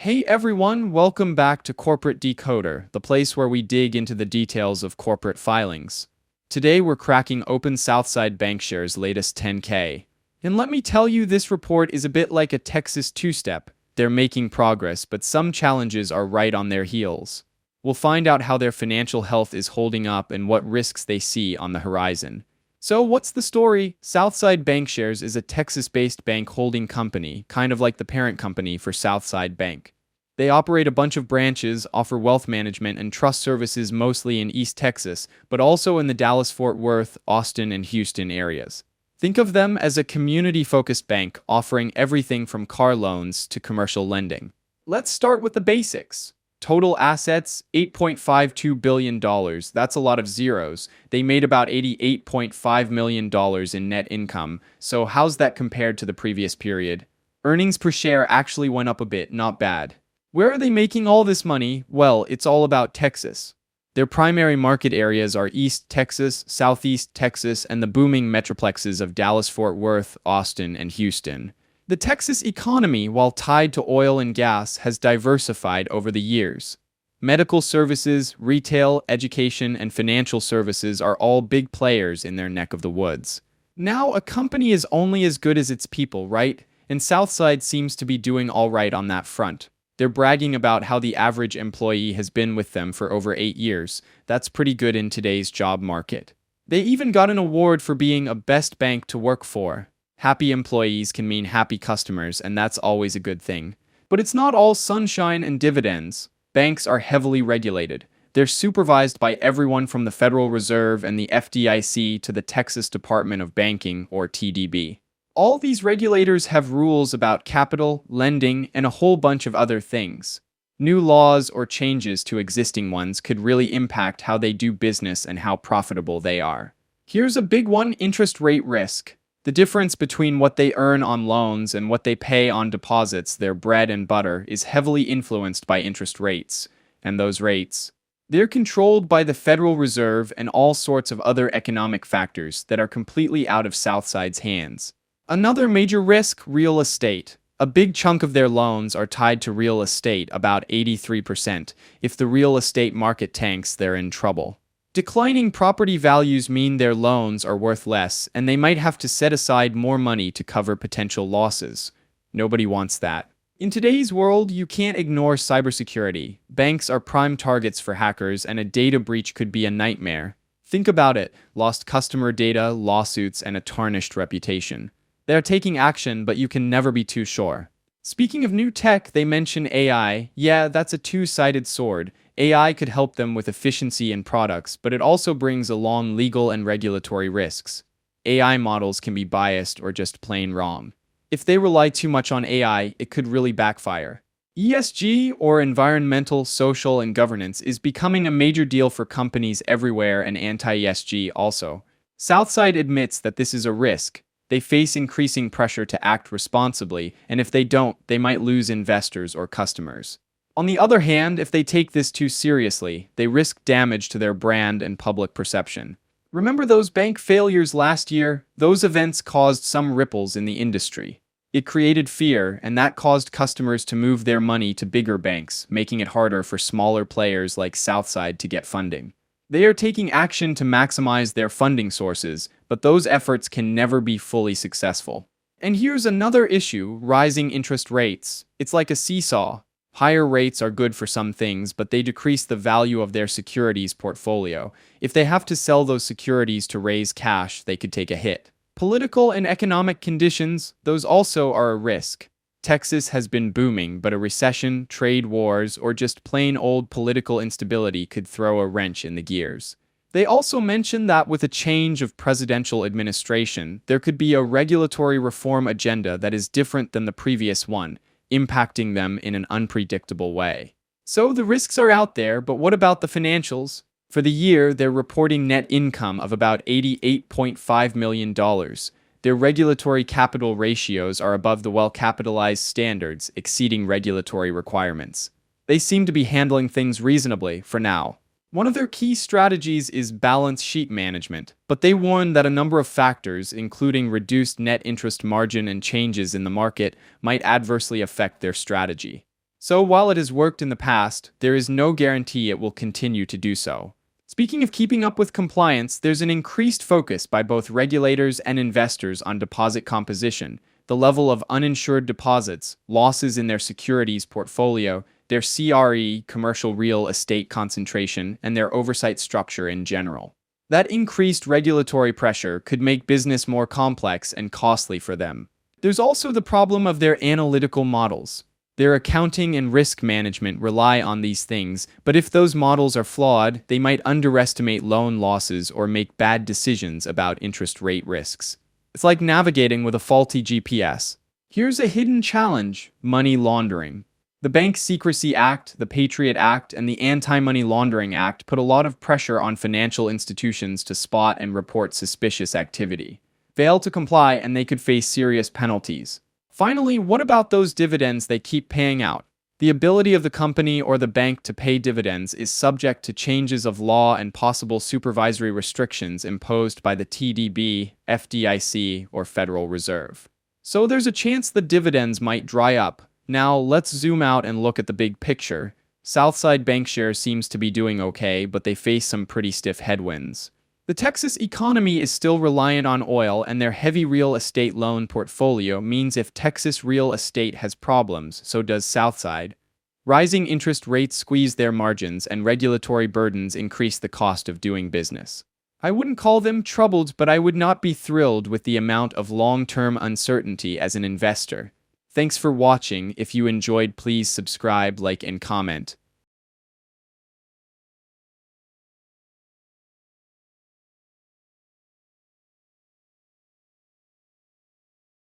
Hey everyone, welcome back to Corporate Decoder, the place where we dig into the details of corporate filings. Today we're cracking open Southside Bankshares' latest 10K. And let me tell you, this report is a bit like a Texas two-step. They're making progress, but some challenges are right on their heels. We'll find out how their financial health is holding up and what risks they see on the horizon. So what's the story? Southside Bankshares is a Texas-based bank holding company, kind of like the parent company for Southside Bank. They operate a bunch of branches, offer wealth management and trust services mostly in East Texas, but also in the Dallas-Fort Worth, Austin, and Houston areas. Think of them as a community-focused bank offering everything from car loans to commercial lending. Let's start with the basics. Total assets, $8.52 billion. That's a lot of zeros. They made about $88.5 million in net income. So how's that compared to the previous period? Earnings per share actually went up a bit, not bad. Where are they making all this money? Well, it's all about Texas. Their primary market areas are East Texas, Southeast Texas, and the booming metroplexes of Dallas-Fort Worth, Austin, and Houston. The Texas economy, while tied to oil and gas, has diversified over the years. Medical services, retail, education, and financial services are all big players in their neck of the woods. Now, a company is only as good as its people, right? And Southside seems to be doing all right on that front. They're bragging about how the average employee has been with them for over 8 years. That's pretty good in today's job market. They even got an award for being a best bank to work for. Happy employees can mean happy customers, and that's always a good thing. But it's not all sunshine and dividends. Banks are heavily regulated. They're supervised by everyone from the Federal Reserve and the FDIC to the Texas Department of Banking, or TDB. All these regulators have rules about capital, lending, and a whole bunch of other things. New laws or changes to existing ones could really impact how they do business and how profitable they are. Here's a big one: interest rate risk. The difference between what they earn on loans and what they pay on deposits, their bread and butter, is heavily influenced by interest rates. And those rates, they're controlled by the Federal Reserve and all sorts of other economic factors that are completely out of Southside's hands. Another major risk: real estate. A big chunk of their loans are tied to real estate, about 83%. If the real estate market tanks, they're in trouble. Declining property values mean their loans are worth less, and they might have to set aside more money to cover potential losses. Nobody wants that. In today's world, you can't ignore cybersecurity. Banks are prime targets for hackers, and a data breach could be a nightmare. Think about it: lost customer data, lawsuits, and a tarnished reputation. They're taking action, but you can never be too sure. Speaking of new tech, they mention AI. Yeah, that's a two-sided sword. AI could help them with efficiency in products, but it also brings along legal and regulatory risks. AI models can be biased or just plain wrong. If they rely too much on AI, it could really backfire. ESG, or environmental, social, and governance, is becoming a major deal for companies everywhere, and anti-ESG also. Southside admits that this is a risk. They face increasing pressure to act responsibly, and if they don't, they might lose investors or customers. On the other hand, if they take this too seriously, they risk damage to their brand and public perception. Remember those bank failures last year? Those events caused some ripples in the industry. It created fear, and that caused customers to move their money to bigger banks, making it harder for smaller players like Southside to get funding. They are taking action to maximize their funding sources, but those efforts can never be fully successful. And here's another issue: rising interest rates. It's like a seesaw. Higher rates are good for some things, but they decrease the value of their securities portfolio. If they have to sell those securities to raise cash, they could take a hit. Political and economic conditions, those also are a risk. Texas has been booming, but a recession, trade wars, or just plain old political instability could throw a wrench in the gears. They also mention that with a change of presidential administration, there could be a regulatory reform agenda that is different than the previous one, impacting them in an unpredictable way. So the risks are out there, but what about the financials? For the year, they're reporting net income of about $88.5 million. Their regulatory capital ratios are above the well-capitalized standards, exceeding regulatory requirements. They seem to be handling things reasonably for now. One of their key strategies is balance sheet management, but they warn that a number of factors, including reduced net interest margin and changes in the market, might adversely affect their strategy. So while it has worked in the past, there is no guarantee it will continue to do so. Speaking of keeping up with compliance, there's an increased focus by both regulators and investors on deposit composition, the level of uninsured deposits, losses in their securities portfolio, their CRE, commercial real estate concentration, and their oversight structure in general. That increased regulatory pressure could make business more complex and costly for them. There's also the problem of their analytical models. Their accounting and risk management rely on these things, but if those models are flawed, they might underestimate loan losses or make bad decisions about interest rate risks. It's like navigating with a faulty GPS. Here's a hidden challenge: money laundering. The Bank Secrecy Act, the Patriot Act, and the Anti-Money Laundering Act put a lot of pressure on financial institutions to spot and report suspicious activity. Fail to comply and they could face serious penalties. Finally, what about those dividends they keep paying out? The ability of the company or the bank to pay dividends is subject to changes of law and possible supervisory restrictions imposed by the TDB, FDIC, or Federal Reserve. So there's a chance the dividends might dry up. Now, let's zoom out and look at the big picture. Southside Bancshares seems to be doing okay, but they face some pretty stiff headwinds. The Texas economy is still reliant on oil, and their heavy real estate loan portfolio means if Texas real estate has problems, so does Southside. Rising interest rates squeeze their margins, and regulatory burdens increase the cost of doing business. I wouldn't call them troubled, but I would not be thrilled with the amount of long-term uncertainty as an investor. Thanks for watching. If you enjoyed, please subscribe, like, and comment.